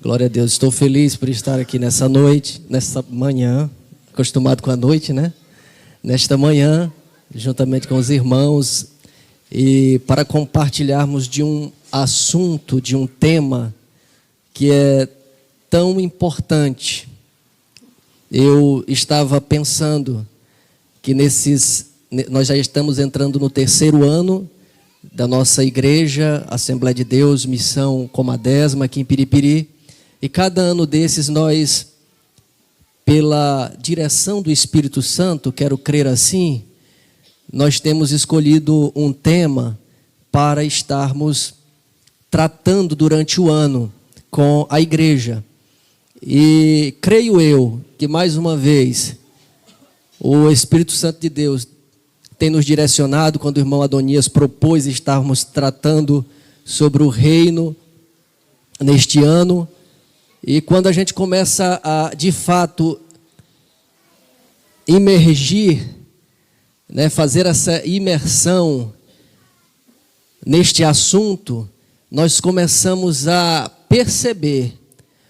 Glória a Deus. Estou feliz por estar aqui nessa noite, nessa manhã, acostumado com a noite, né? Nesta manhã, juntamente com os irmãos, e para compartilharmos de um assunto, de um tema que é tão importante. Eu estava pensando que nós já estamos entrando no 3º ano da nossa igreja, Assembleia de Deus, Missão Comadésima, aqui em Piripiri. E cada ano desses nós, pela direção do Espírito Santo, quero crer assim, nós temos escolhido um tema para estarmos tratando durante o ano com a igreja. E creio eu que mais uma vez o Espírito Santo de Deus tem nos direcionado quando o irmão Adonias propôs estarmos tratando sobre o reino neste ano. E quando a gente começa a, de fato, imergir, né, fazer essa imersão neste assunto, nós começamos a perceber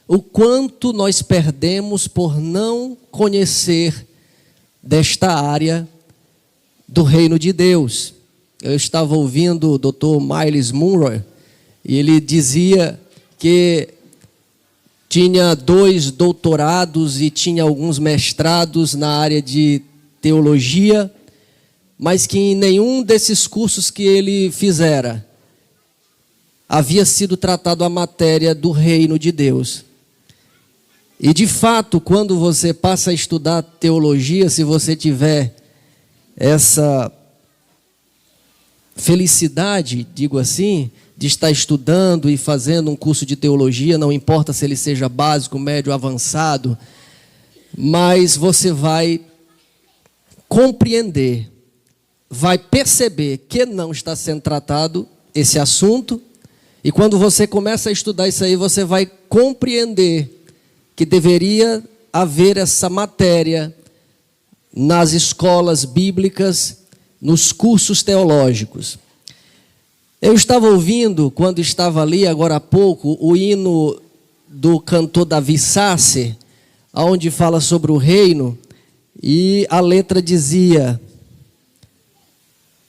o quanto nós perdemos por não conhecer desta área do reino de Deus. Eu estava ouvindo o Dr. Myles Munroe e ele dizia que tinha 2 doutorados e tinha alguns mestrados na área de teologia, mas que em nenhum desses cursos que ele fizera havia sido tratado a matéria do reino de Deus. E de fato, quando você passa a estudar teologia, se você tiver essa felicidade, digo assim, de estar estudando e fazendo um curso de teologia, não importa se ele seja básico, médio, avançado, mas você vai compreender, vai perceber que não está sendo tratado esse assunto, e quando você começa a estudar isso aí, você vai compreender que deveria haver essa matéria nas escolas bíblicas, nos cursos teológicos. Eu estava ouvindo, quando estava ali agora há pouco, o hino do cantor Davi Sasser, onde fala sobre o reino, e a letra dizia: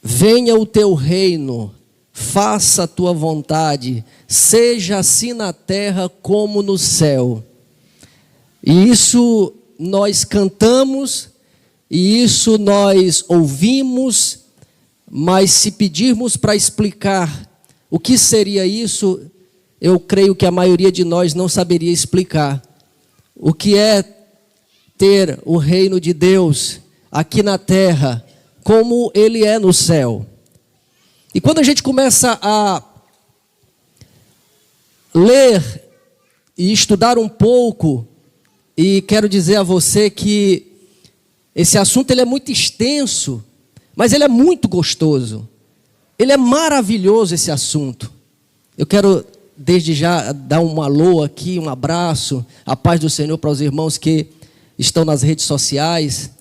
venha o teu reino, faça a tua vontade, seja assim na terra como no céu. E isso nós cantamos, e isso nós ouvimos, mas se pedirmos para explicar o que seria isso, eu creio que a maioria de nós não saberia explicar. O que é ter o reino de Deus aqui na terra, como ele é no céu. E quando a gente começa a ler e estudar um pouco, e quero dizer a você que esse assunto ele é muito extenso, mas ele é muito gostoso. Ele é maravilhoso, esse assunto. Eu quero, desde já, dar um alô aqui, um abraço, a paz do Senhor para os irmãos que estão nas redes sociais,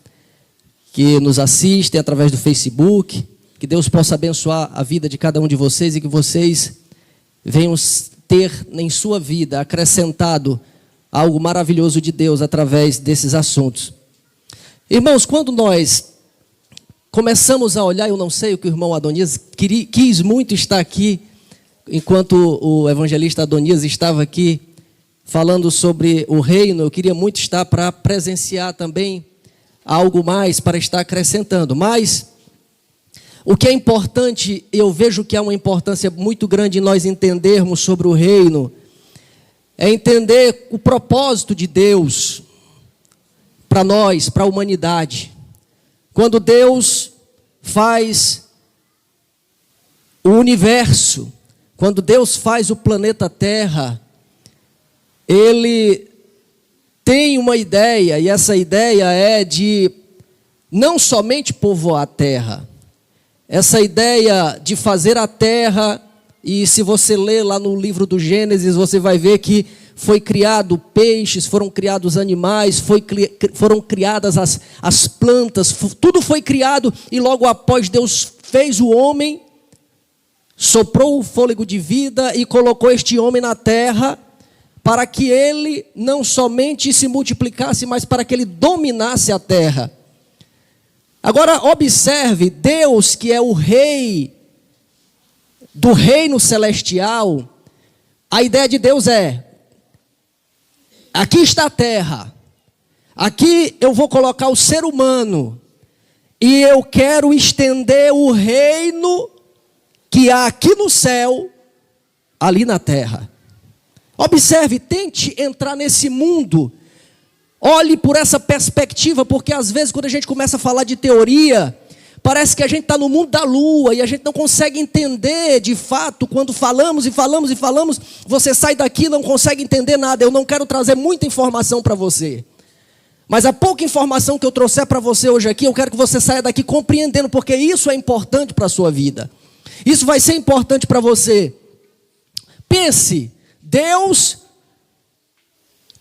que nos assistem através do Facebook. Que Deus possa abençoar a vida de cada um de vocês e que vocês venham ter em sua vida acrescentado algo maravilhoso de Deus através desses assuntos. Irmãos, quando nós começamos a olhar, eu não sei o que o irmão Adonias quis muito estar aqui, enquanto o evangelista Adonias estava aqui falando sobre o reino, eu queria muito estar para presenciar também algo mais, para estar acrescentando. Mas o que é importante, eu vejo que há uma importância muito grande em nós entendermos sobre o reino, é entender o propósito de Deus para nós, para a humanidade. Quando Deus faz o universo, quando Deus faz o planeta Terra, Ele tem uma ideia, e essa ideia é de não somente povoar a terra, essa ideia de fazer a terra, e se você ler lá no livro do Gênesis, você vai ver que foi criado peixes, foram criados animais, foram criadas as plantas, tudo foi criado, e logo após Deus fez o homem, soprou o fôlego de vida e colocou este homem na terra para que ele não somente se multiplicasse, mas para que ele dominasse a terra. Agora observe, Deus, que é o rei do reino celestial, a ideia de Deus é: aqui está a terra, aqui eu vou colocar o ser humano, e eu quero estender o reino que há aqui no céu, ali na terra. Observe, tente entrar nesse mundo, olhe por essa perspectiva, porque às vezes quando a gente começa a falar de teoria, parece que a gente está no mundo da lua, e a gente não consegue entender de fato, quando falamos e falamos e falamos, você sai daqui e não consegue entender nada. Eu não quero trazer muita informação para você, mas a pouca informação que eu trouxer para você hoje aqui, eu quero que você saia daqui compreendendo, porque isso é importante para a sua vida. Isso vai ser importante para você. Pense, Deus,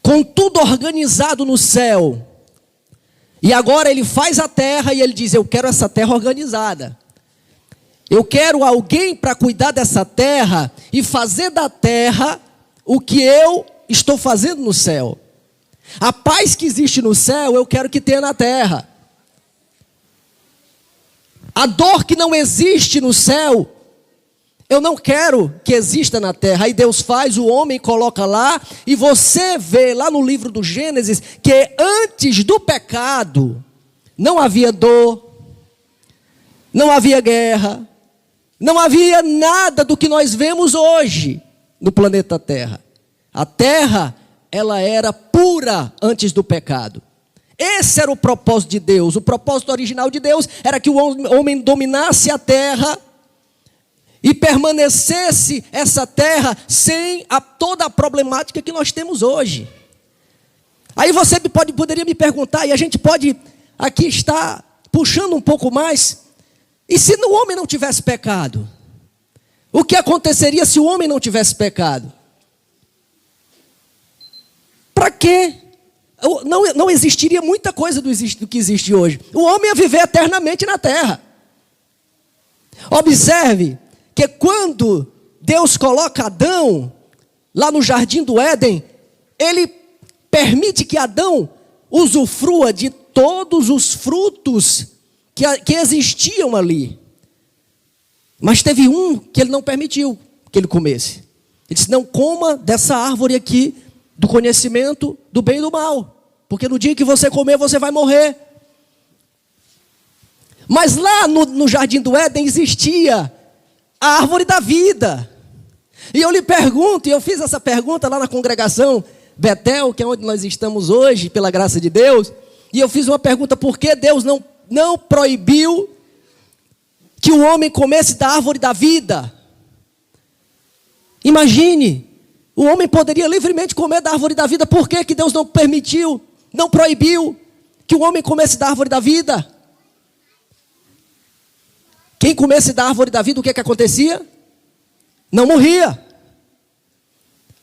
com tudo organizado no céu, e agora ele faz a terra e ele diz: eu quero essa terra organizada. Eu quero alguém para cuidar dessa terra e fazer da terra o que eu estou fazendo no céu. A paz que existe no céu, eu quero que tenha na terra. A dor que não existe no céu, eu não quero que exista na terra. Aí Deus faz, o homem coloca lá, e você vê lá no livro do Gênesis, que antes do pecado, não havia dor, não havia guerra, não havia nada do que nós vemos hoje no planeta Terra. A terra, ela era pura antes do pecado. Esse era o propósito de Deus. O propósito original de Deus era que o homem dominasse a terra e permanecesse essa terra sem toda a problemática que nós temos hoje. Aí você poderia me perguntar, e a gente pode aqui estar puxando um pouco mais: e se o homem não tivesse pecado? O que aconteceria se o homem não tivesse pecado? Para quê? Não existiria muita coisa do que existe hoje. O homem ia viver eternamente na terra. Observe que quando Deus coloca Adão lá no jardim do Éden, ele permite que Adão usufrua de todos os frutos que existiam ali. Mas teve um que ele não permitiu que ele comesse. Ele disse: não coma dessa árvore aqui, do conhecimento do bem e do mal, porque no dia que você comer, você vai morrer. Mas lá no jardim do Éden existia a árvore da vida. E eu lhe pergunto, e eu fiz essa pergunta lá na congregação Betel, que é onde nós estamos hoje, pela graça de Deus, e eu fiz uma pergunta: por que Deus não proibiu que o homem comesse da árvore da vida? Imagine, o homem poderia livremente comer da árvore da vida. Por que Deus não permitiu, não proibiu que o homem comesse da árvore da vida? Quem comesse da árvore da vida, o que acontecia? Não morria.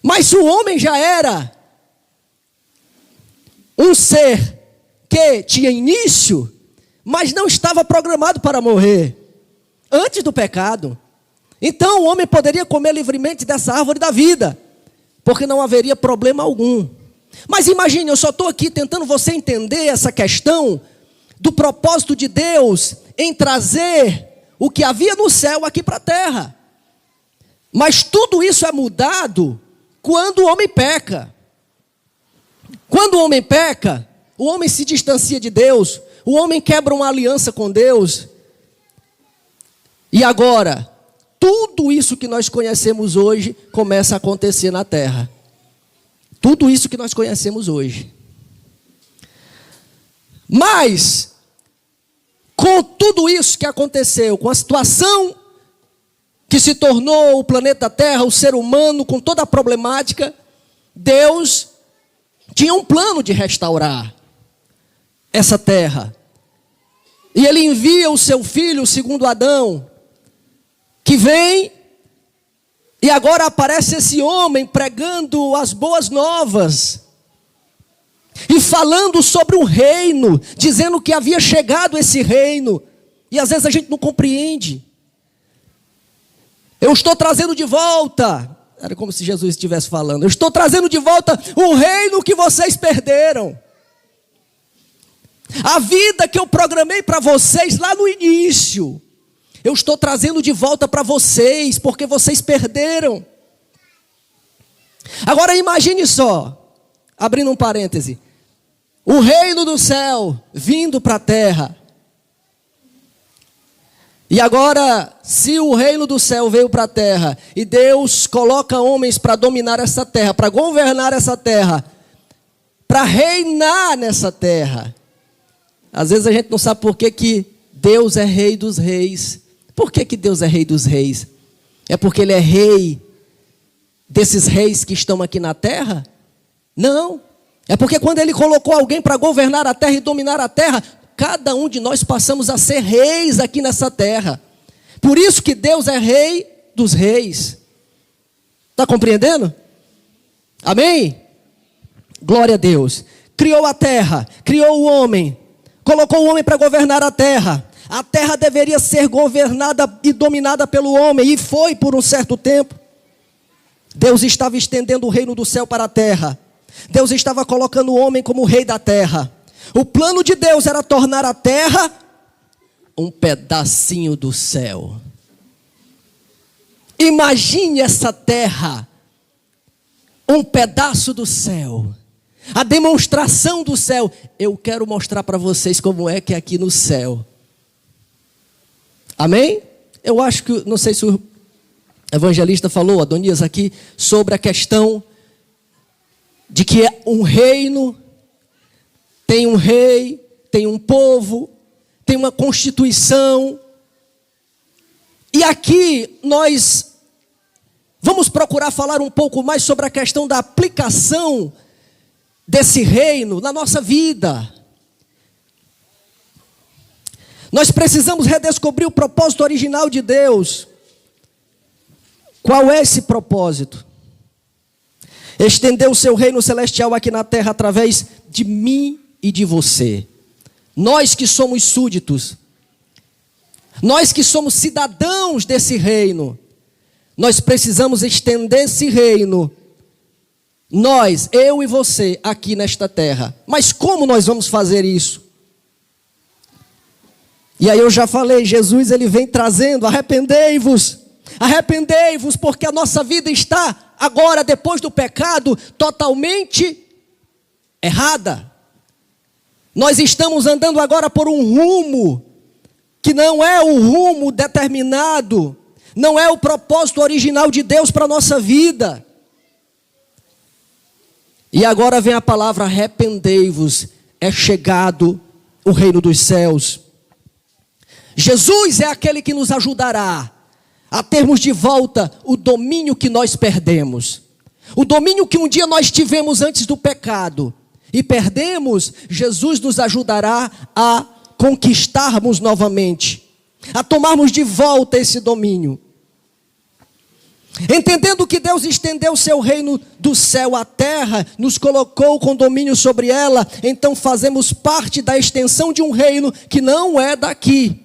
Mas se o homem já era um ser que tinha início, mas não estava programado para morrer antes do pecado, então o homem poderia comer livremente dessa árvore da vida, porque não haveria problema algum. Mas imagine, eu só estou aqui tentando você entender essa questão do propósito de Deus em trazer o que havia no céu aqui para a terra. Mas tudo isso é mudado quando o homem peca. Quando o homem peca, o homem se distancia de Deus, o homem quebra uma aliança com Deus. E agora, tudo isso que nós conhecemos hoje começa a acontecer na terra. Tudo isso que nós conhecemos hoje. Mas, com tudo isso que aconteceu, com a situação que se tornou o planeta Terra, o ser humano, com toda a problemática, Deus tinha um plano de restaurar essa terra. E Ele envia o seu filho, o segundo Adão, que vem, e agora aparece esse homem pregando as boas novas, e falando sobre um reino, dizendo que havia chegado esse reino, e às vezes a gente não compreende. Eu estou trazendo de volta Era como se Jesus estivesse falando: eu estou trazendo de volta o reino que vocês perderam. A vida que eu programei para vocês lá no início, eu estou trazendo de volta para vocês, porque vocês perderam. Agora imagine só, abrindo um parêntese, o reino do céu vindo para a terra. E agora, se o reino do céu veio para a terra, e Deus coloca homens para dominar essa terra, para governar essa terra, para reinar nessa terra. Às vezes a gente não sabe por que Deus é rei dos reis. Por que Deus é rei dos reis? É porque Ele é rei desses reis que estão aqui na terra? Não. É porque quando Ele colocou alguém para governar a terra e dominar a terra, cada um de nós passamos a ser reis aqui nessa terra. Por isso que Deus é rei dos reis. Está compreendendo? Amém? Glória a Deus. Criou a terra, criou o homem, colocou o homem para governar a terra. A terra deveria ser governada e dominada pelo homem, e foi por um certo tempo. Deus estava estendendo o reino do céu para a terra. Deus estava colocando o homem como rei da terra. O plano de Deus era tornar a terra um pedacinho do céu. Imagine essa terra, um pedaço do céu. A demonstração do céu. Eu quero mostrar para vocês como é que é aqui no céu. Amém? Eu acho que, não sei se o evangelista falou, Adonias aqui, sobre a questão de que um reino tem um rei, tem um povo, tem uma constituição. E aqui nós vamos procurar falar um pouco mais sobre a questão da aplicação desse reino na nossa vida. Nós precisamos redescobrir o propósito original de Deus. Qual é esse propósito? Estender o seu reino celestial aqui na terra através de mim e de você. Nós que somos súditos, nós que somos cidadãos desse reino, nós precisamos estender esse reino. Nós, eu e você, aqui nesta terra. Mas como nós vamos fazer isso? E aí eu já falei, Jesus ele vem trazendo, arrependei-vos, porque a nossa vida está agora, depois do pecado, totalmente errada. Nós estamos andando agora por um rumo, que não é o rumo determinado, não é o propósito original de Deus para a nossa vida. E agora vem a palavra arrependei-vos, é chegado o reino dos céus. Jesus é aquele que nos ajudará a termos de volta o domínio que nós perdemos. O domínio que um dia nós tivemos antes do pecado e perdemos, Jesus nos ajudará a conquistarmos novamente, a tomarmos de volta esse domínio. Entendendo que Deus estendeu o seu reino do céu à terra, nos colocou com domínio sobre ela, então fazemos parte da extensão de um reino que não é daqui.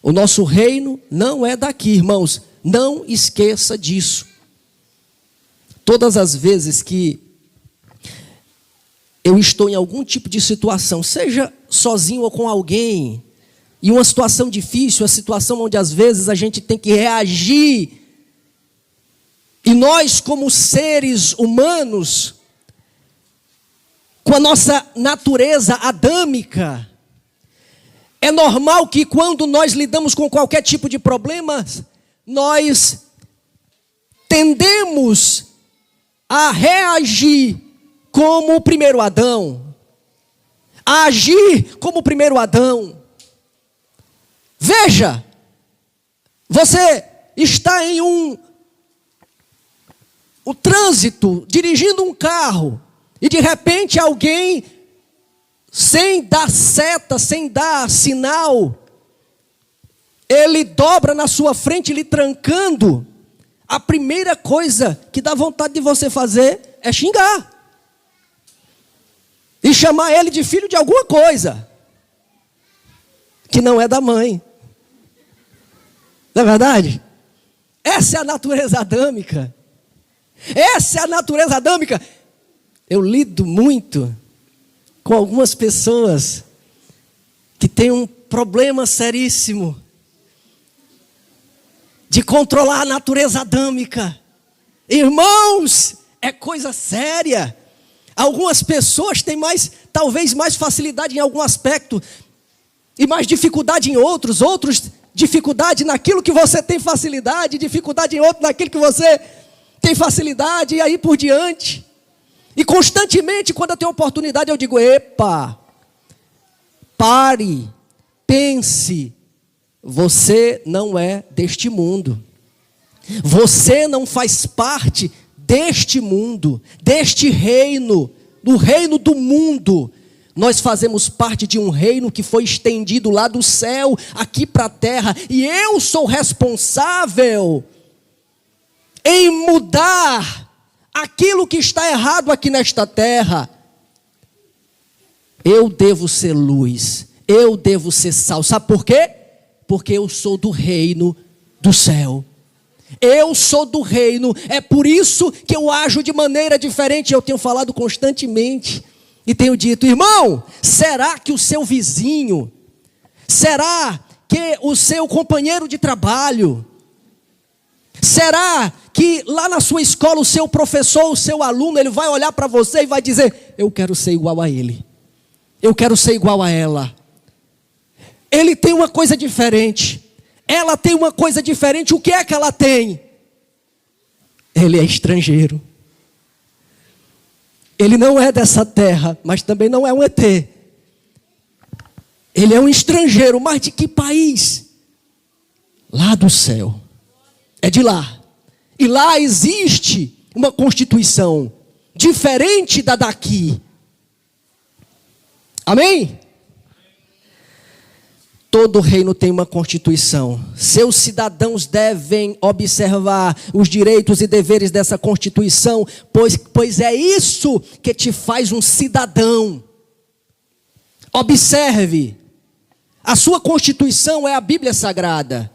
O nosso reino não é daqui, irmãos. Não esqueça disso. Todas as vezes que eu estou em algum tipo de situação, seja sozinho ou com alguém, e uma situação difícil, a situação onde às vezes a gente tem que reagir, e nós como seres humanos, com a nossa natureza adâmica, é normal que quando nós lidamos com qualquer tipo de problema, nós tendemos a reagir como o primeiro Adão. A agir como o primeiro Adão. Veja, você está em o trânsito, dirigindo um carro, e de repente alguém, sem dar seta, sem dar sinal, ele dobra na sua frente, lhe trancando. A primeira coisa que dá vontade de você fazer é xingar. E chamar ele de filho de alguma coisa que não é da mãe. Não é verdade? Essa é a natureza adâmica. Essa é a natureza adâmica. Eu lido muito com algumas pessoas que têm um problema seríssimo de controlar a natureza adâmica. Irmãos, é coisa séria. Algumas pessoas têm talvez mais facilidade em algum aspecto e mais dificuldade em outros dificuldade naquilo que você tem facilidade, dificuldade em outro naquilo que você tem facilidade, e aí por diante. E constantemente, quando eu tenho oportunidade, eu digo: epa, pare, pense, você não é deste mundo. Você não faz parte deste mundo, deste reino, do reino do mundo. Nós fazemos parte de um reino que foi estendido lá do céu, aqui para a terra. E eu sou responsável em mudar aquilo que está errado aqui nesta terra. Eu devo ser luz, eu devo ser sal. Sabe por quê? Porque eu sou do reino do céu. Eu sou do reino, é por isso que eu ajo de maneira diferente. Eu tenho falado constantemente e tenho dito: irmão, será que o seu vizinho, será que o seu companheiro de trabalho, será que lá na sua escola o seu professor, o seu aluno, ele vai olhar para você e vai dizer: eu quero ser igual a ele, eu quero ser igual a ela. Ele tem uma coisa diferente, ela tem uma coisa diferente. O que é que ela tem? Ele é estrangeiro. Ele não é dessa terra, mas também não é um ET. Ele é um estrangeiro, mas de que país? Lá do céu. É de lá. E lá existe uma constituição diferente da daqui. Amém? Todo reino tem uma constituição. Seus cidadãos devem observar os direitos e deveres dessa constituição, pois é isso que te faz um cidadão. Observe, a sua constituição é a Bíblia Sagrada.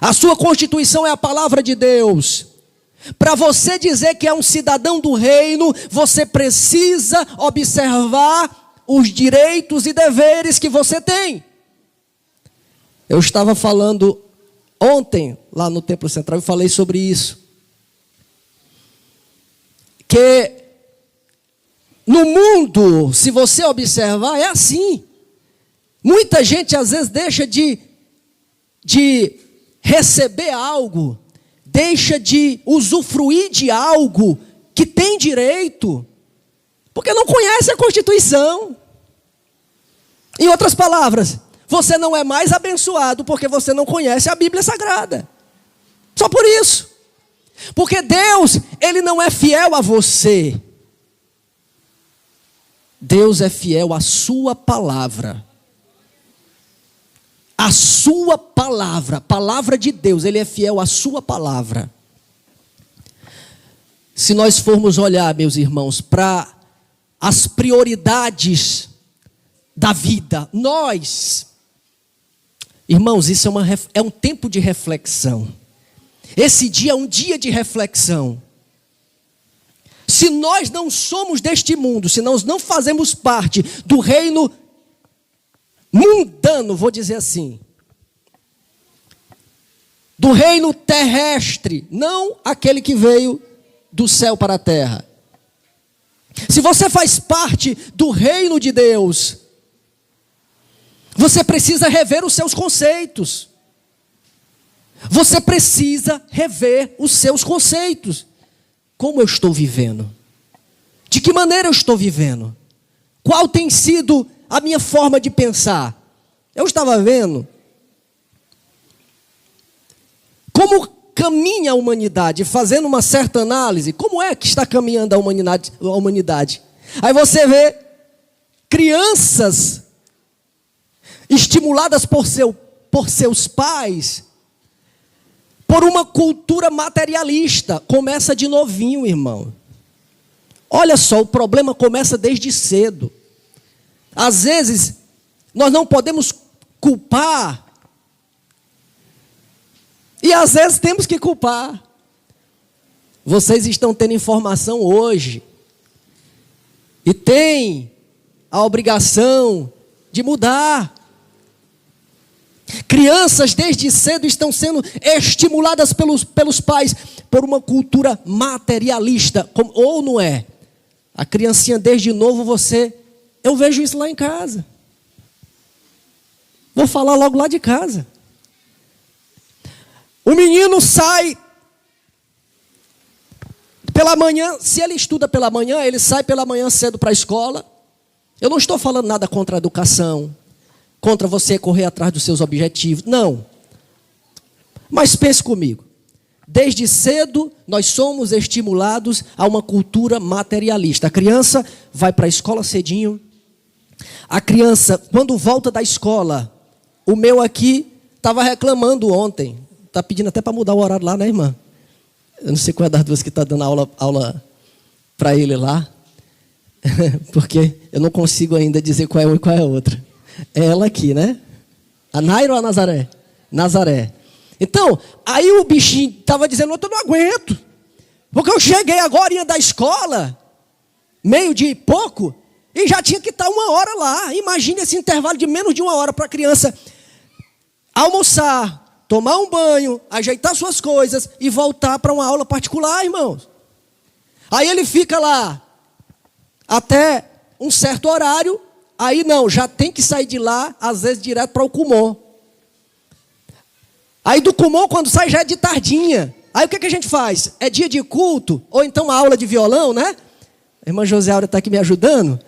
A sua constituição é a palavra de Deus. Para você dizer que é um cidadão do reino, você precisa observar os direitos e deveres que você tem. Eu estava falando ontem, lá no Templo Central, eu falei sobre isso. Que no mundo, se você observar, é assim. Muita gente às vezes deixa de receber algo, deixa de usufruir de algo que tem direito, porque não conhece a Constituição. Em outras palavras, você não é mais abençoado porque você não conhece a Bíblia Sagrada. Só por isso. Porque Deus, Ele não é fiel a você. Deus é fiel à sua palavra. A sua palavra, palavra de Deus, Ele é fiel à sua palavra. Se nós formos olhar, meus irmãos, para as prioridades da vida, irmãos, isso é um tempo de reflexão. Esse dia é um dia de reflexão. Se nós não somos deste mundo, se nós não fazemos parte do reino mundano, vou dizer assim, do reino terrestre, não aquele que veio do céu para a terra. Se você faz parte do reino de Deus, você precisa rever os seus conceitos. Você precisa rever os seus conceitos. Como eu estou vivendo? De que maneira eu estou vivendo? Qual tem sido a minha forma de pensar? Eu estava vendo como caminha a humanidade, fazendo uma certa análise. Como é que está caminhando a humanidade? Aí você vê crianças estimuladas por seus pais, por uma cultura materialista. Começa de novinho, irmão. Olha só, o problema começa desde cedo. Às vezes, nós não podemos culpar, e às vezes temos que culpar. Vocês estão tendo informação hoje. E tem a obrigação de mudar. Crianças desde cedo estão sendo estimuladas pelos pais por uma cultura materialista, ou não é? A criancinha desde novo eu vejo isso lá em casa. Vou falar logo lá de casa. O menino sai pela manhã, se ele estuda pela manhã, ele sai pela manhã cedo para a escola. Eu não estou falando nada contra a educação, contra você correr atrás dos seus objetivos, não. Mas pense comigo, desde cedo nós somos estimulados a uma cultura materialista. A criança vai para a escola cedinho, a criança, quando volta da escola, o meu aqui estava reclamando ontem, está pedindo até para mudar o horário lá, né, irmã? Eu não sei qual é das duas que está dando aula para ele lá, porque eu não consigo ainda dizer qual é uma e qual é a outra. É ela aqui, né? A Naira ou a Nazaré? Nazaré. Então, aí o bichinho estava dizendo, eu não aguento, porque eu cheguei agora da escola, meio-dia e pouco, e já tinha que estar 1 hora lá. Imagine esse intervalo de menos de 1 hora para a criança almoçar, tomar um banho, ajeitar suas coisas e voltar para uma aula particular, irmãos. Aí ele fica lá até um certo horário, aí não, já tem que sair de lá, às vezes direto para o Kumon. Aí do Kumon, quando sai, já é de tardinha. Aí o que a gente faz? É dia de culto, ou então uma aula de violão, né? A irmã José Aura está aqui me ajudando.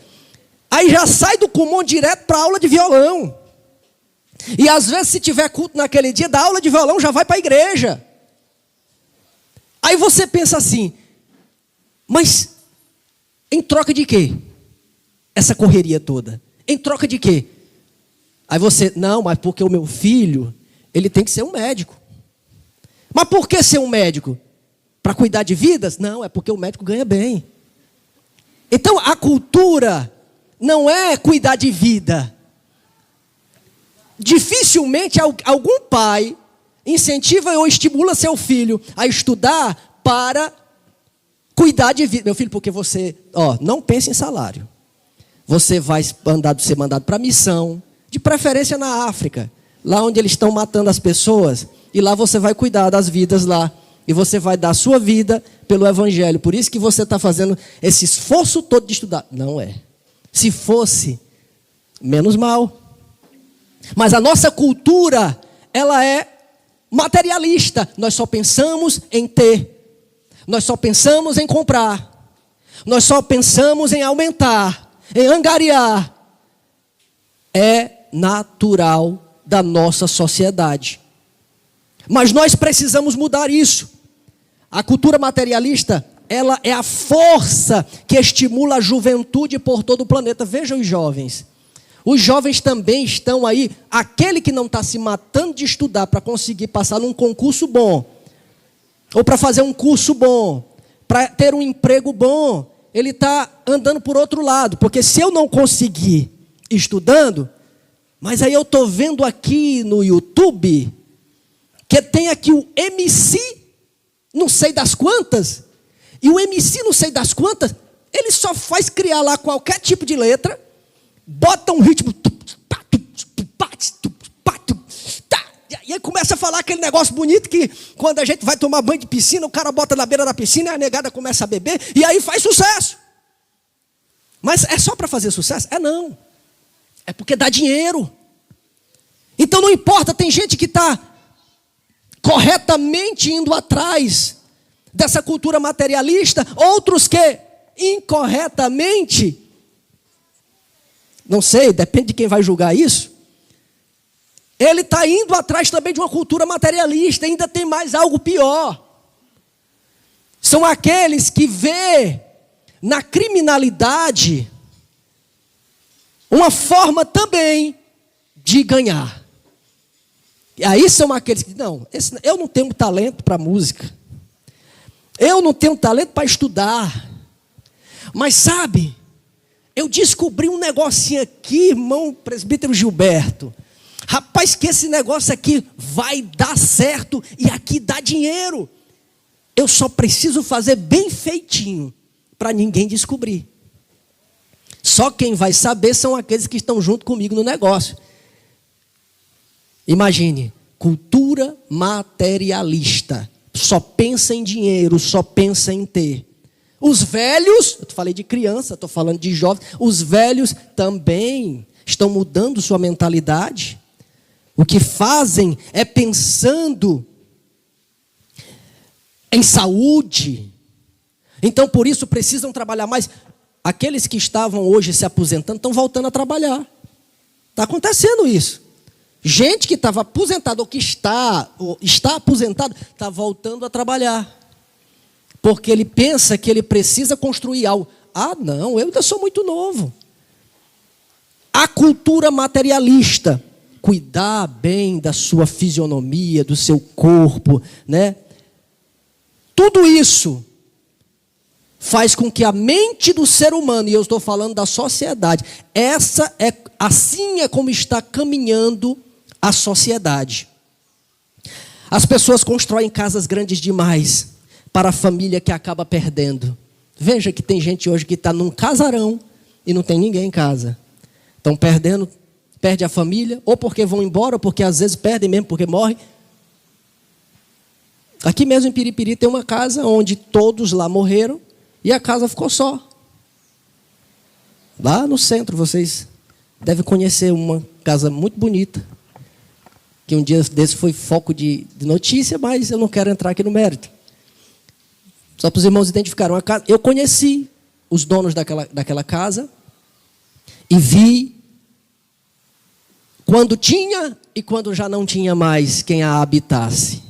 Aí já sai do Kumon direto para a aula de violão. E às vezes, se tiver culto naquele dia, da aula de violão já vai para a igreja. Aí você pensa assim, mas em troca de quê? Essa correria toda. Em troca de quê? Aí você, não, mas porque o meu filho, ele tem que ser um médico. Mas por que ser um médico? Para cuidar de vidas? Não, é porque o médico ganha bem. Então a cultura não é cuidar de vida. Dificilmente algum pai incentiva ou estimula seu filho a estudar para cuidar de vida. Meu filho, porque você, não pense em salário. Você vai ser mandado para missão, de preferência na África, lá onde eles estão matando as pessoas, e lá você vai cuidar das vidas lá, e você vai dar a sua vida pelo Evangelho. Por isso que você está fazendo esse esforço todo de estudar. Não é. Se fosse, menos mal. Mas a nossa cultura, ela é materialista. Nós só pensamos em ter. Nós só pensamos em comprar. Nós só pensamos em aumentar, em angariar. É natural da nossa sociedade. Mas nós precisamos mudar isso. A cultura materialista, ela é a força que estimula a juventude por todo o planeta. Vejam os jovens. Os jovens também estão aí, aquele que não está se matando de estudar para conseguir passar num concurso bom, ou para fazer um curso bom, para ter um emprego bom, ele está andando por outro lado, porque se eu não conseguir estudando, mas aí eu estou vendo aqui no YouTube, que tem aqui o MC, não sei das quantas, e o MC não sei das quantas, ele só faz criar lá qualquer tipo de letra, bota um ritmo, e aí começa a falar aquele negócio bonito que quando a gente vai tomar banho de piscina, o cara bota na beira da piscina e a negada começa a beber, e aí faz sucesso. Mas é só para fazer sucesso? É não. É porque dá dinheiro. Então não importa, tem gente que está corretamente indo atrás dessa cultura materialista, outros que incorretamente, não sei, depende de quem vai julgar isso, ele está indo atrás também de uma cultura materialista. Ainda tem mais algo pior. São aqueles que vê na criminalidade uma forma também de ganhar. E aí são aqueles que, não, eu não tenho talento para música. Eu não tenho talento para estudar. Mas sabe, eu descobri um negocinho aqui, irmão presbítero Gilberto. Rapaz, que esse negócio aqui vai dar certo e aqui dá dinheiro. eu só preciso fazer bem feitinho para ninguém descobrir. Só quem vai saber são aqueles que estão junto comigo no negócio. Imagine, cultura materialista. Só pensa em dinheiro, só pensa em ter. Os velhos, eu falei de criança, estou falando de jovens, os velhos também estão mudando sua mentalidade. O que fazem é pensando em saúde. Então, por isso, precisam trabalhar mais. Aqueles que estavam hoje se aposentando estão voltando a trabalhar. Está acontecendo isso. Gente que estava aposentada ou que está aposentado, está voltando a trabalhar. Porque ele pensa que ele precisa construir algo. Ah, não, eu ainda sou muito novo. A cultura materialista. Cuidar bem da sua fisionomia, do seu corpo, né? Tudo isso faz com que a mente do ser humano, e eu estou falando da sociedade, assim é como está caminhando a sociedade. As pessoas constroem casas grandes demais para a família que acaba perdendo. Veja que tem gente hoje que está num casarão e não tem ninguém em casa. Estão perde a família, ou porque vão embora, ou porque às vezes perdem mesmo, porque morrem. Aqui mesmo em Piripiri tem uma casa onde todos lá morreram e a casa ficou só. Lá no centro, vocês devem conhecer uma casa muito bonita, que um dia desse foi foco de notícia, mas eu não quero entrar aqui no mérito. Só para os irmãos identificarem a casa. Eu conheci os donos daquela casa e vi quando tinha e quando já não tinha mais quem a habitasse.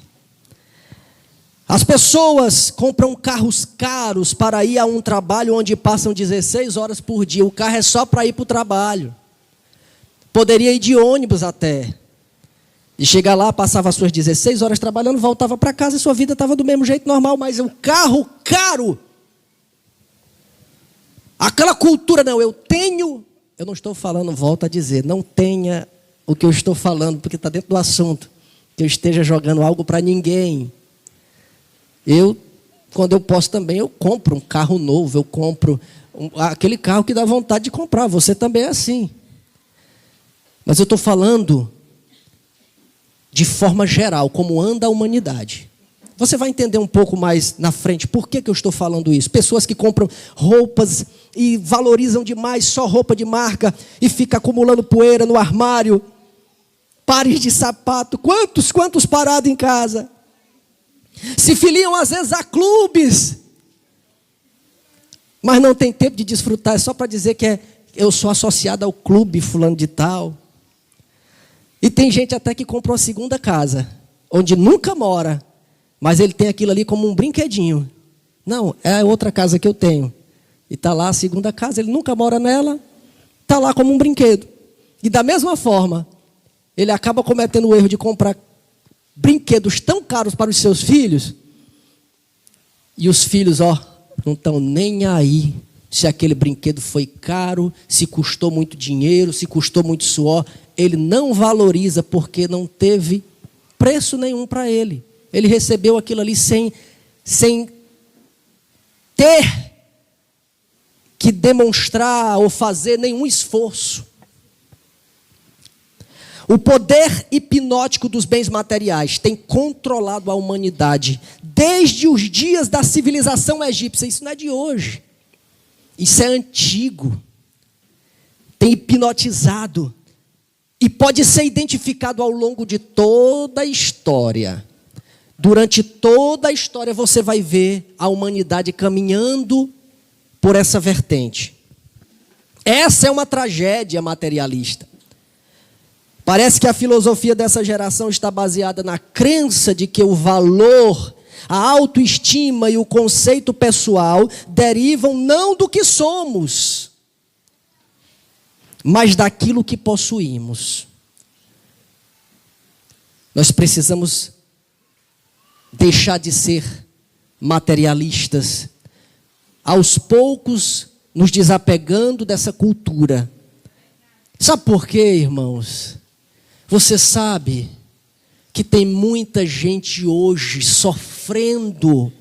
As pessoas compram carros caros para ir a um trabalho onde passam 16 horas por dia. O carro é só para ir para o trabalho. Poderia ir de ônibus até. E chegar lá, passava as suas 16 horas trabalhando, voltava para casa e sua vida estava do mesmo jeito normal. Mas o carro caro. Aquela cultura, não, eu não estou falando, volto a dizer, não tenha o que eu estou falando, porque está dentro do assunto. Que eu esteja jogando algo para ninguém. Quando eu posso também, eu compro um carro novo, eu compro aquele carro que dá vontade de comprar. Você também é assim. Mas eu estou falando de forma geral, como anda a humanidade. Você vai entender um pouco mais na frente por que eu estou falando isso. Pessoas que compram roupas e valorizam demais só roupa de marca e fica acumulando poeira no armário, pares de sapato, quantos parados em casa. Se filiam às vezes a clubes, mas não tem tempo de desfrutar, é só para dizer que eu sou associado ao clube fulano de tal. E tem gente até que compra uma segunda casa, onde nunca mora, mas ele tem aquilo ali como um brinquedinho. Não, é a outra casa que eu tenho. E está lá a segunda casa, ele nunca mora nela, está lá como um brinquedo. E da mesma forma, ele acaba cometendo o erro de comprar brinquedos tão caros para os seus filhos, e os filhos, não estão nem aí se aquele brinquedo foi caro, se custou muito dinheiro, se custou muito suor. Ele não valoriza porque não teve preço nenhum para ele. Ele recebeu aquilo ali sem ter que demonstrar ou fazer nenhum esforço. O poder hipnótico dos bens materiais tem controlado a humanidade desde os dias da civilização egípcia. Isso não é de hoje. Isso é antigo. Tem hipnotizado. E pode ser identificado ao longo de toda a história. Durante toda a história você vai ver a humanidade caminhando por essa vertente. Essa é uma tragédia materialista. Parece que a filosofia dessa geração está baseada na crença de que o valor, a autoestima e o conceito pessoal derivam não do que somos, mas daquilo que possuímos. Nós precisamos deixar de ser materialistas, aos poucos nos desapegando dessa cultura. Sabe por quê, irmãos? Você sabe que tem muita gente hoje sofrendo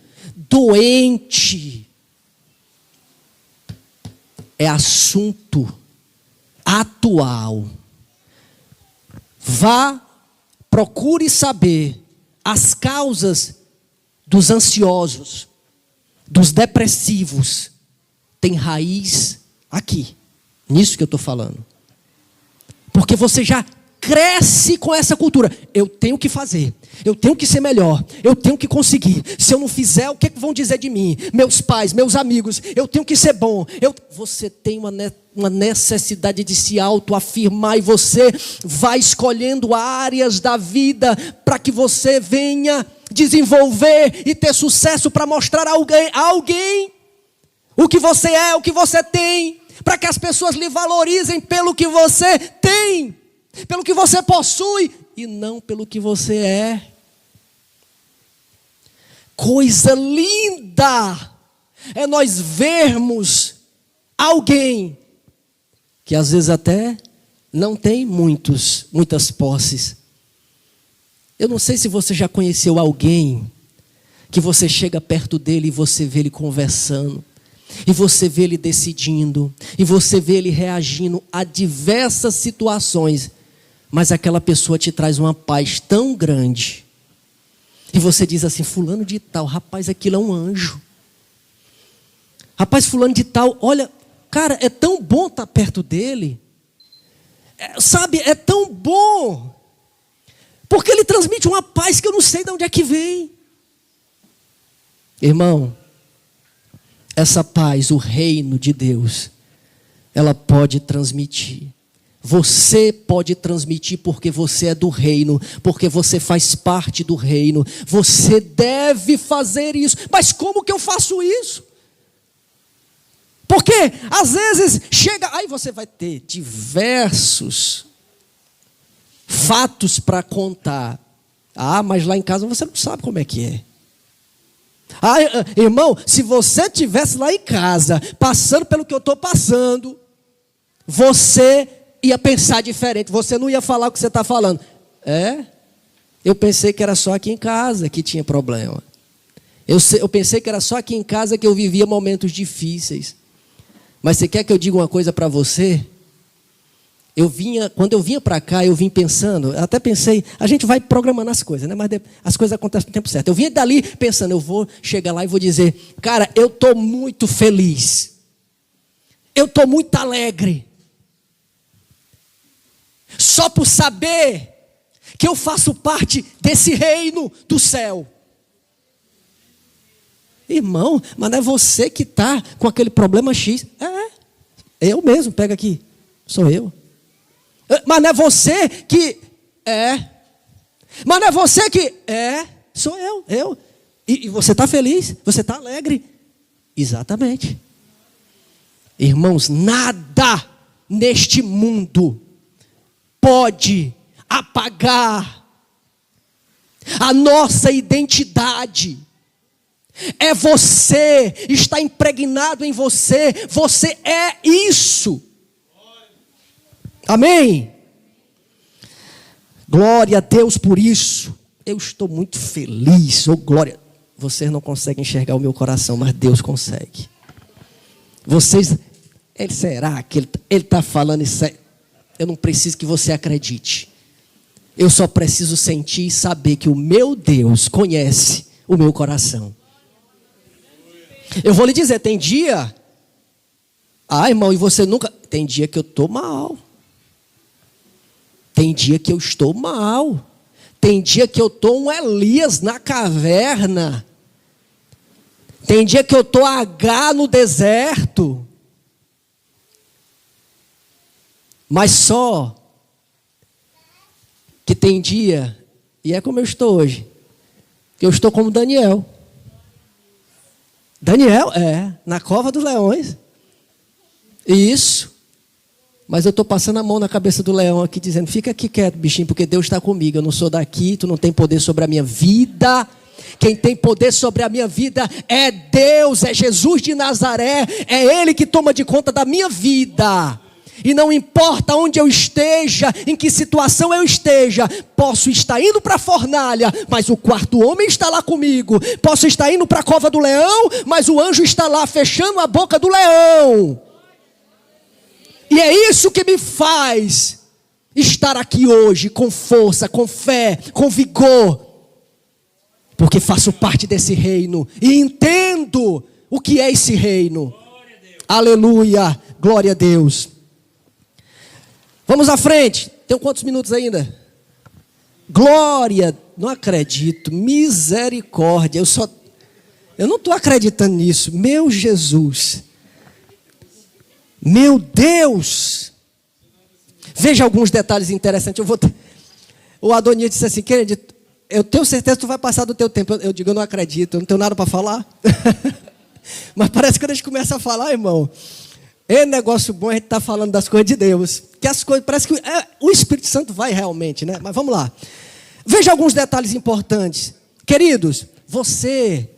doente. É assunto atual. Vá, procure saber as causas dos ansiosos, dos depressivos. Tem raiz aqui, nisso que eu estou falando. Porque você já cresce com essa cultura. Eu tenho que fazer, eu tenho que ser melhor, eu tenho que conseguir. Se eu não fizer, o que vão dizer de mim? Meus pais, meus amigos, eu tenho que ser bom. Você tem uma necessidade de se autoafirmar e você vai escolhendo áreas da vida para que você venha desenvolver e ter sucesso para mostrar a alguém o que você é, o que você tem, para que as pessoas lhe valorizem pelo que você tem, pelo que você possui e não pelo que você é. Coisa linda é nós vermos alguém que às vezes até não tem muitas posses. Eu não sei se você já conheceu alguém que você chega perto dele e você vê ele conversando, e você vê ele decidindo, e você vê ele reagindo a diversas situações, mas aquela pessoa te traz uma paz tão grande, e você diz assim: fulano de tal, rapaz, aquilo é um anjo. Rapaz, fulano de tal, olha, cara, é tão bom estar perto dele. Sabe, é tão bom. Porque ele transmite uma paz que eu não sei de onde é que vem. Irmão, essa paz, o reino de Deus, ela pode transmitir. Você pode transmitir porque você é do reino, porque você faz parte do reino. Você deve fazer isso. Mas como que eu faço isso? Porque às vezes chega, aí você vai ter diversos fatos para contar. Ah, mas lá em casa você não sabe como é que é. Ah, irmão, se você estivesse lá em casa, passando pelo que eu estou passando, você ia pensar diferente, você não ia falar o que você está falando. Eu pensei que era só aqui em casa que tinha problema. Eu pensei que era só aqui em casa que eu vivia momentos difíceis. Mas você quer que eu diga uma coisa para você? Quando eu vinha para cá, eu vim pensando, até pensei, a gente vai programando as coisas, né? Mas as coisas acontecem no tempo certo. Eu vinha dali pensando, eu vou chegar lá e vou dizer: cara, eu estou muito feliz, eu estou muito alegre, só por saber que eu faço parte desse reino do céu. Irmão, mas não é você que está com aquele problema X. Eu mesmo, pega aqui, sou eu. Mas não é você que mas não é você que sou eu. E você está feliz, você está alegre. Exatamente. Irmãos, nada neste mundo pode apagar a nossa identidade. É você, está impregnado em você, você é isso. Amém? Glória a Deus por isso. Eu estou muito feliz. Oh, glória. Vocês não conseguem enxergar o meu coração, mas Deus consegue. Será que ele está falando isso? Eu não preciso que você acredite. Eu só preciso sentir e saber que o meu Deus conhece o meu coração. Eu vou lhe dizer, tem dia... irmão, e você nunca... Tem dia que eu estou mal. Tem dia que eu estou mal. Tem dia que eu estou um Elias na caverna. Tem dia que eu estou H no deserto. Mas só que tem dia, e é como eu estou hoje, que eu estou como Daniel. Daniel, na cova dos leões. Isso. Mas eu estou passando a mão na cabeça do leão aqui, dizendo: fica aqui quieto, bichinho, porque Deus está comigo. Eu não sou daqui, tu não tem poder sobre a minha vida. Quem tem poder sobre a minha vida é Deus, é Jesus de Nazaré. É Ele que toma de conta da minha vida. E não importa onde eu esteja, em que situação eu esteja, posso estar indo para a fornalha, mas o quarto homem está lá comigo. Posso estar indo para a cova do leão, mas o anjo está lá fechando a boca do leão. E é isso que me faz estar aqui hoje com força, com fé, com vigor. Porque faço parte desse reino e entendo o que é esse reino. Aleluia, glória a Deus. Vamos à frente. Tem quantos minutos ainda? Glória, não acredito, misericórdia. Eu não estou acreditando nisso. Meu Jesus, meu Deus. Veja alguns detalhes interessantes. O Adonias disse assim: querido, eu tenho certeza que tu vai passar do teu tempo. Eu digo, eu não acredito, eu não tenho nada para falar. Mas parece que quando a gente começa a falar, irmão, é negócio bom a gente estar falando das coisas de Deus. Que as coisas, parece que o Espírito Santo vai realmente, né? Mas vamos lá. Veja alguns detalhes importantes. Queridos, você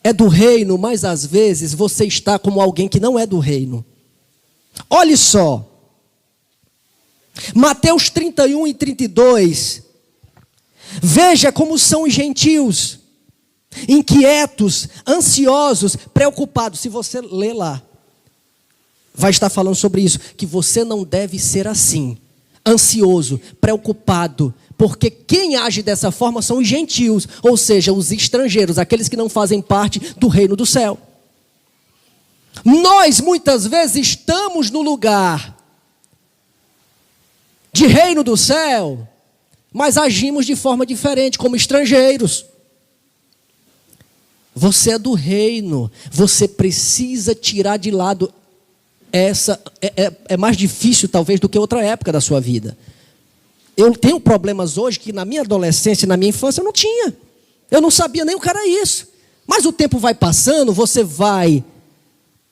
é do reino, mas às vezes você está como alguém que não é do reino. Olhe só. Mateus 31 e 32. Veja como são os gentios. Inquietos, ansiosos, preocupados. Se você ler lá, vai estar falando sobre isso. Que você não deve ser assim. Ansioso, preocupado. Porque quem age dessa forma são os gentios. Ou seja, os estrangeiros. Aqueles que não fazem parte do reino do céu. Nós muitas vezes estamos no lugar de reino do céu, mas agimos de forma diferente, como estrangeiros. Você é do reino, você precisa tirar de lado essa. É mais difícil talvez do que outra época da sua vida. Eu tenho problemas hoje que na minha adolescência, na minha infância eu não tinha. Eu não sabia nem o que era isso. Mas o tempo vai passando, você vai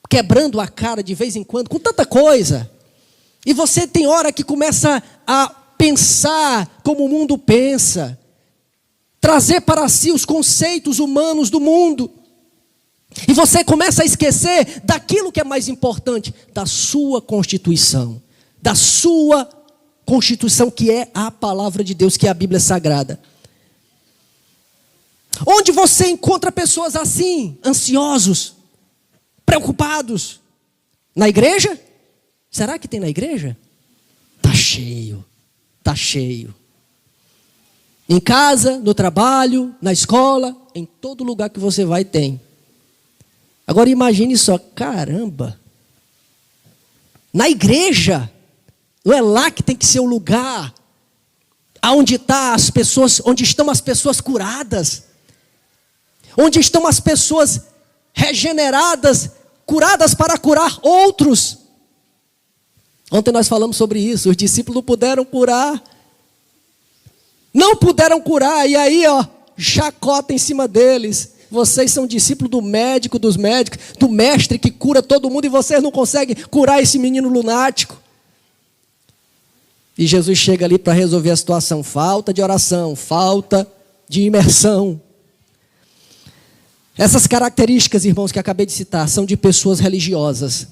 quebrando a cara de vez em quando com tanta coisa. E você tem hora que começa a pensar como o mundo pensa. Trazer para si os conceitos humanos do mundo. E você começa a esquecer daquilo que é mais importante. Da sua Constituição. Da sua Constituição, que é a palavra de Deus, que é a Bíblia Sagrada. Onde você encontra pessoas assim, ansiosos, preocupados? Na igreja? Será que tem na igreja? Está cheio, está cheio. Em casa, no trabalho, na escola, em todo lugar que você vai tem. Agora imagine só, caramba. Na igreja, não é lá que tem que ser o lugar onde onde estão as pessoas curadas, onde estão as pessoas regeneradas, curadas para curar outros. Ontem nós falamos sobre isso. Os discípulos não puderam curar. Não puderam curar. E aí, chacota em cima deles. Vocês são discípulos do médico dos médicos, do mestre que cura todo mundo, e vocês não conseguem curar esse menino lunático. E Jesus chega ali para resolver a situação. Falta de oração, falta de imersão. Essas características, irmãos, que acabei de citar, são de pessoas religiosas.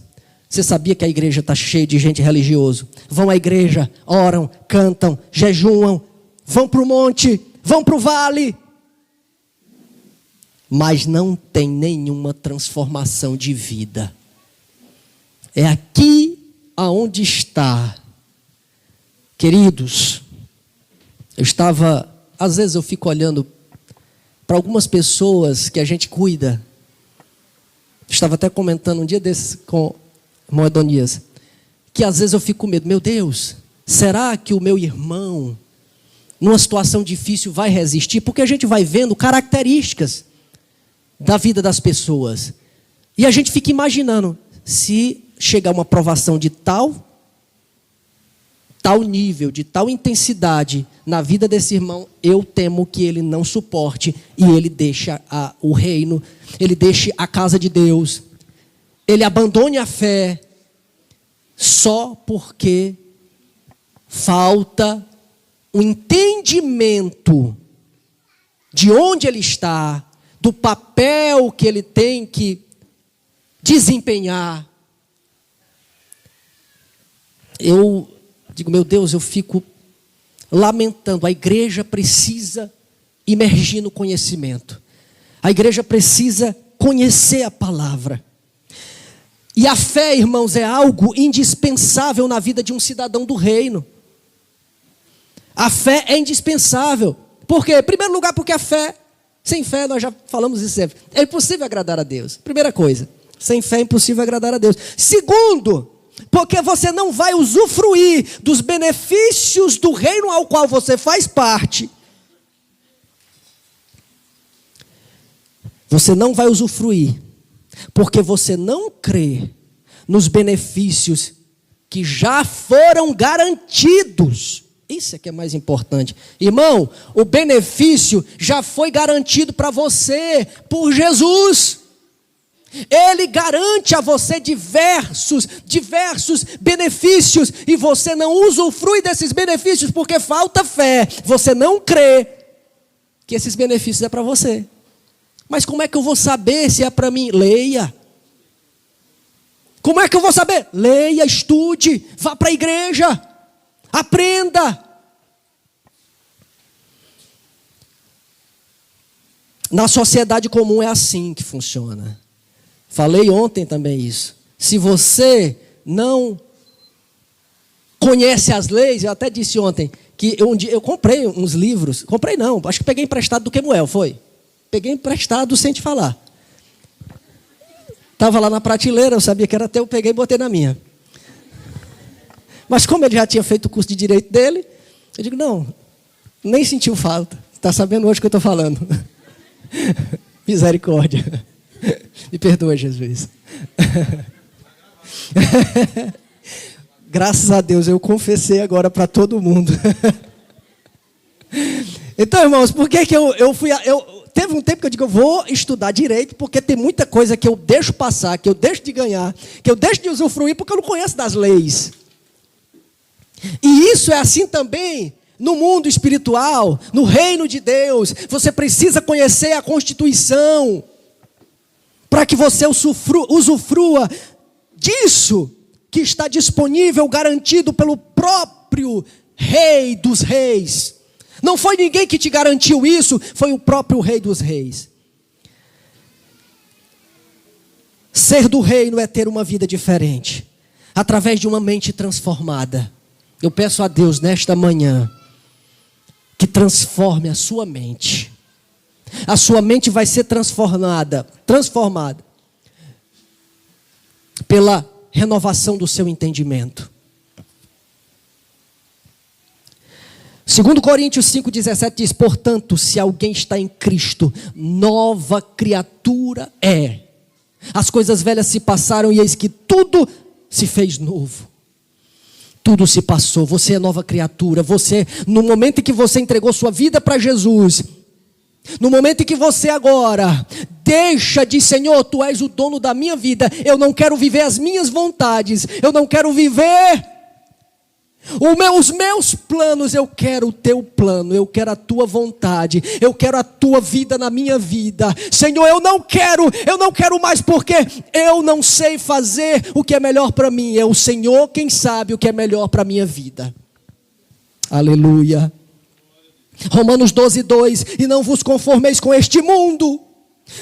Você sabia que a igreja está cheia de gente religiosa? Vão à igreja, oram, cantam, jejuam, vão para o monte, vão para o vale. Mas não tem nenhuma transformação de vida. É aqui aonde está. Queridos, às vezes eu fico olhando para algumas pessoas que a gente cuida. Estava até comentando um dia desses com o irmão Adonias, que às vezes eu fico com medo. Meu Deus, será que o meu irmão, numa situação difícil, vai resistir? Porque a gente vai vendo características da vida das pessoas. E a gente fica imaginando, se chegar uma provação de tal nível, de tal intensidade na vida desse irmão, eu temo que ele não suporte e ele deixe o reino, ele deixe a casa de Deus, ele abandone a fé, só porque falta o entendimento de onde ele está, do papel que ele tem que desempenhar. eu digo, meu Deus, eu fico lamentando. A igreja precisa imergir no conhecimento. A igreja precisa conhecer a palavra. E a fé, irmãos, é algo indispensável na vida de um cidadão do reino. A fé é indispensável. Por quê? Em primeiro lugar, porque a fé, sem fé, nós já falamos isso sempre, é impossível agradar a Deus. Primeira coisa, sem fé é impossível agradar a Deus. Segundo, porque você não vai usufruir dos benefícios do reino ao qual você faz parte. Você não vai usufruir, porque você não crê nos benefícios que já foram garantidos. Isso é que é mais importante. Irmão, o benefício já foi garantido para você por Jesus. Ele garante a você diversos benefícios, e você não usufrui desses benefícios porque falta fé. Você não crê que esses benefícios é para você. Mas como é que eu vou saber se é para mim? Leia. Como é que eu vou saber? Leia, estude, vá para a igreja, aprenda. Na sociedade comum é assim que funciona. Falei ontem também isso. Se você não conhece as leis, eu até disse ontem que eu comprei uns livros. Comprei não, acho que peguei emprestado do Kemuel, foi? Peguei emprestado sem te falar. Estava lá na prateleira, eu sabia que era teu, peguei e botei na minha. Mas como ele já tinha feito o curso de direito dele, eu digo, não, nem sentiu falta. Está sabendo hoje o que eu estou falando. Misericórdia. Me perdoa, Jesus. Graças a Deus, eu confessei agora para todo mundo. Então, irmãos, por que eu fui... Teve um tempo que eu digo, eu vou estudar direito, porque tem muita coisa que eu deixo passar, que eu deixo de ganhar, que eu deixo de usufruir, porque eu não conheço das leis. E isso é assim também no mundo espiritual, no reino de Deus. Você precisa conhecer a Constituição, para que você usufrua disso que está disponível, garantido pelo próprio Rei dos Reis. Não foi ninguém que te garantiu isso, foi o próprio Rei dos Reis. Ser do reino é ter uma vida diferente, através de uma mente transformada. Eu peço a Deus nesta manhã que transforme a sua mente. A sua mente vai ser transformada pela renovação do seu entendimento. 2 Coríntios 5,17 diz, portanto, se alguém está em Cristo, nova criatura é. As coisas velhas se passaram e eis que tudo se fez novo. Tudo se passou, você é nova criatura. Você, no momento em que você entregou sua vida para Jesus, no momento em que você agora deixa de, Senhor, Tu és o dono da minha vida, eu não quero viver as minhas vontades, eu não quero viver os meus planos, eu quero o Teu plano, eu quero a Tua vontade, eu quero a Tua vida na minha vida. Senhor, eu não quero mais, porque eu não sei fazer o que é melhor para mim. É o Senhor quem sabe o que é melhor para a minha vida. Aleluia. Romanos 12:2, e não vos conformeis com este mundo,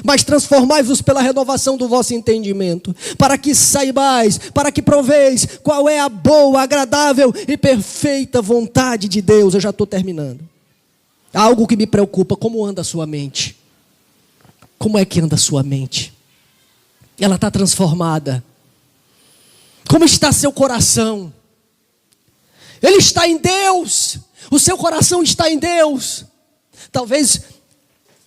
mas transformai-vos pela renovação do vosso entendimento, para que saibais, para que proveis qual é a boa, agradável e perfeita vontade de Deus. Eu já estou terminando. Há algo que me preocupa, como anda a sua mente? Como é que anda a sua mente? Ela está transformada? Como está seu coração? Ele está em Deus, o seu coração está em Deus. Talvez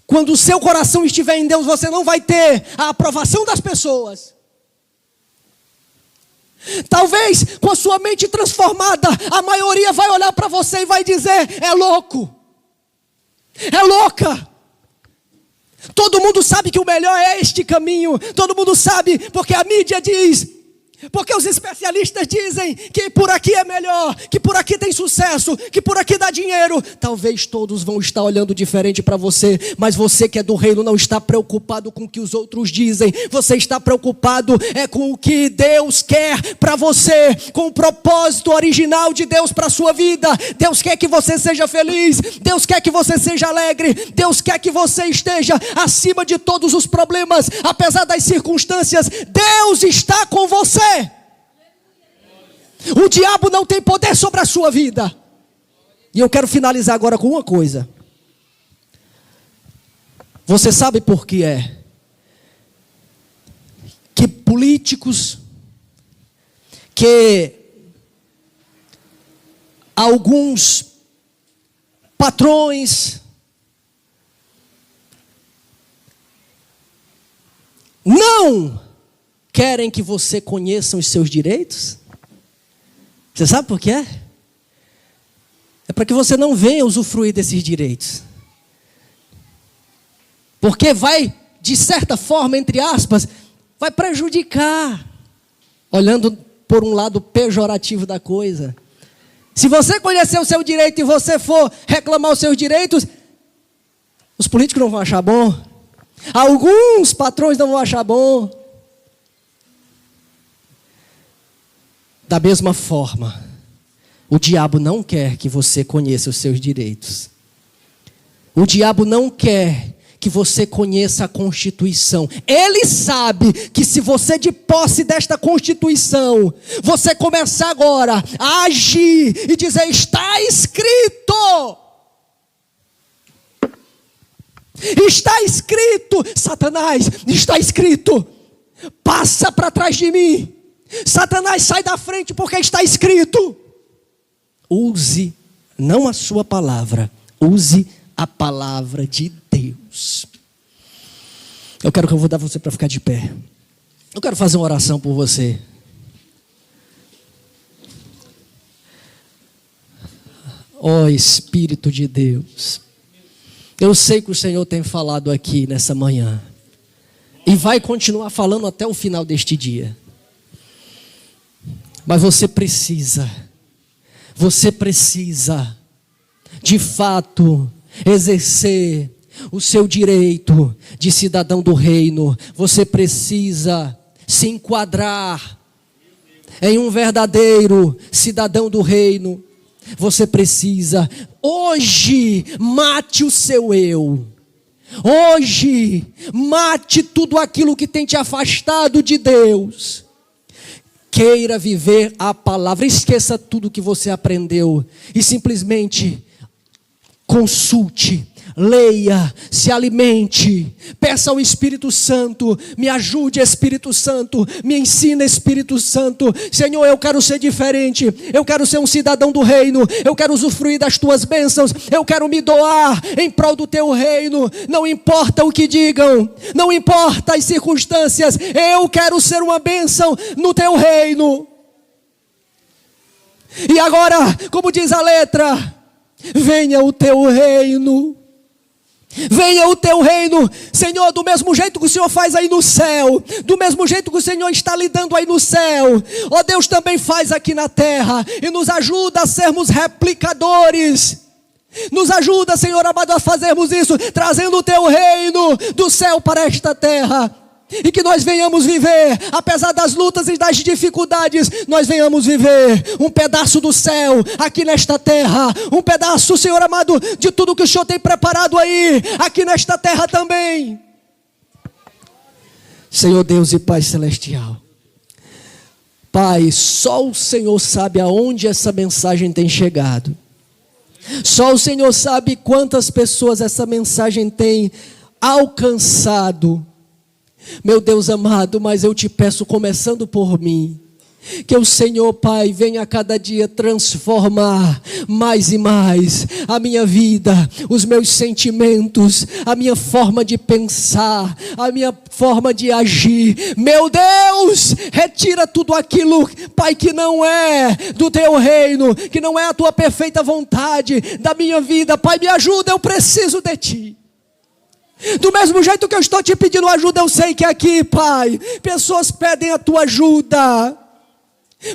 quando o seu coração estiver em Deus, você não vai ter a aprovação das pessoas. Talvez com a sua mente transformada, a maioria vai olhar para você e vai dizer, é louco, é louca. Todo mundo sabe que o melhor é este caminho. Todo mundo sabe, porque a mídia diz, Porque os especialistas dizem que por aqui é melhor, que por aqui tem sucesso, que por aqui dá dinheiro. Talvez todos vão estar olhando diferente para você, mas você que é do reino não está preocupado com o que os outros dizem. Você está preocupado com o que Deus quer para você, com o propósito original de Deus para a sua vida. Deus quer que você seja feliz, Deus quer que você seja alegre, Deus quer que você esteja acima de todos os problemas, apesar das circunstâncias. Deus está com você. O diabo não tem poder sobre a sua vida. E eu quero finalizar agora com uma coisa. Você sabe por que é que políticos, que alguns patrões não querem que você conheça os seus direitos? Você sabe por quê? É para que você não venha usufruir desses direitos. Porque vai, de certa forma, entre aspas, vai prejudicar. Olhando por um lado pejorativo da coisa. Se você conhecer o seu direito e você for reclamar os seus direitos, os políticos não vão achar bom. Alguns patrões não vão achar bom. Da mesma forma, o diabo não quer que você conheça os seus direitos. O diabo não quer que você conheça a Constituição. Ele sabe que se você, de posse desta Constituição, você começar agora a agir e dizer: está escrito, está escrito, Satanás, está escrito, passa para trás de mim. Satanás, sai da frente, porque está escrito. Use não a sua palavra, use a palavra de Deus. Eu quero convidar você para ficar de pé. Eu quero fazer uma oração por você. Ó Espírito de Deus, eu sei que o Senhor tem falado aqui nessa manhã e vai continuar falando até o final deste dia. Mas você precisa, de fato, exercer o seu direito de cidadão do reino. Você precisa se enquadrar em um verdadeiro cidadão do reino. Você precisa, hoje, mate o seu eu. Hoje, mate tudo aquilo que tem te afastado de Deus. Queira viver a palavra, esqueça tudo que você aprendeu e simplesmente consulte, leia, se alimente, peça ao Espírito Santo, me ajude Espírito Santo, me ensina Espírito Santo. Senhor, eu quero ser diferente, eu quero ser um cidadão do reino, eu quero usufruir das tuas bênçãos, eu quero me doar em prol do teu reino, não importa o que digam, não importa as circunstâncias, eu quero ser uma bênção no teu reino. E agora, como diz a letra, venha o teu reino. Venha o teu reino, Senhor, do mesmo jeito que o Senhor faz aí no céu, do mesmo jeito que o Senhor está lidando aí no céu, ó Deus, também faz aqui na terra, e nos ajuda a sermos replicadores. Nos ajuda, Senhor amado, a fazermos isso, trazendo o teu reino do céu para esta terra. E que nós venhamos viver, apesar das lutas e das dificuldades, nós venhamos viver um pedaço do céu aqui nesta terra, um pedaço, Senhor amado, de tudo que o Senhor tem preparado aí, aqui nesta terra também. Senhor Deus e Pai Celestial, Pai, só o Senhor sabe aonde essa mensagem tem chegado. Só o Senhor sabe quantas pessoas essa mensagem tem alcançado. Meu Deus amado, mas eu te peço, começando por mim, que o Senhor, Pai, venha a cada dia transformar mais e mais a minha vida, os meus sentimentos, a minha forma de pensar, a minha forma de agir. Meu Deus, retira tudo aquilo, Pai, que não é do teu reino, que não é a tua perfeita vontade da minha vida. Pai, me ajuda, eu preciso de ti. Do mesmo jeito que eu estou te pedindo ajuda, eu sei que aqui, Pai, pessoas pedem a tua ajuda.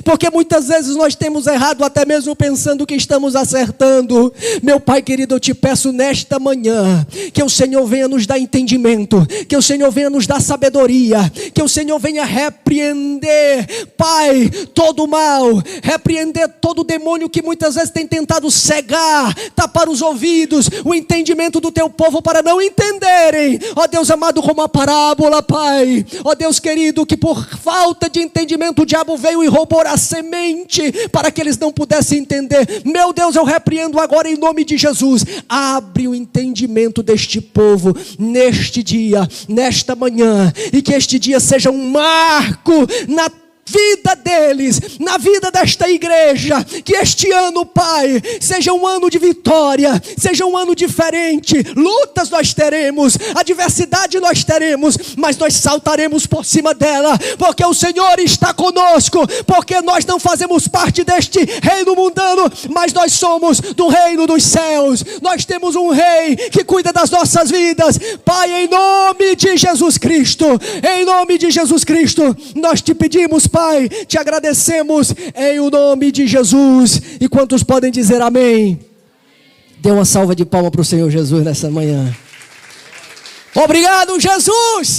Porque muitas vezes nós temos errado, até mesmo pensando que estamos acertando. Meu Pai querido, eu te peço nesta manhã, que o Senhor venha nos dar entendimento, que o Senhor venha nos dar sabedoria, que o Senhor venha repreender, Pai, todo o mal, repreender todo o demônio que muitas vezes tem tentado cegar, tapar os ouvidos, o entendimento do teu povo para não entenderem, ó Deus amado, como a parábola, Pai, ó Deus querido, que por falta de entendimento o diabo veio e roubou a semente, para que eles não pudessem entender. Meu Deus, eu repreendo agora em nome de Jesus, abre o entendimento deste povo, neste dia, nesta manhã, e que este dia seja um marco na vida deles, na vida desta igreja, que este ano, Pai, seja um ano de vitória, seja um ano diferente. Lutas nós teremos, adversidade nós teremos, mas nós saltaremos por cima dela, porque o Senhor está conosco, porque nós não fazemos parte deste reino mundano, mas nós somos do reino dos céus. Nós temos um rei que cuida das nossas vidas, Pai, em nome de Jesus Cristo, em nome de Jesus Cristo, nós te pedimos, Pai, te agradecemos em o nome de Jesus. E quantos podem dizer amém? Dê uma salva de palmas para o Senhor Jesus nessa manhã. Obrigado, Jesus!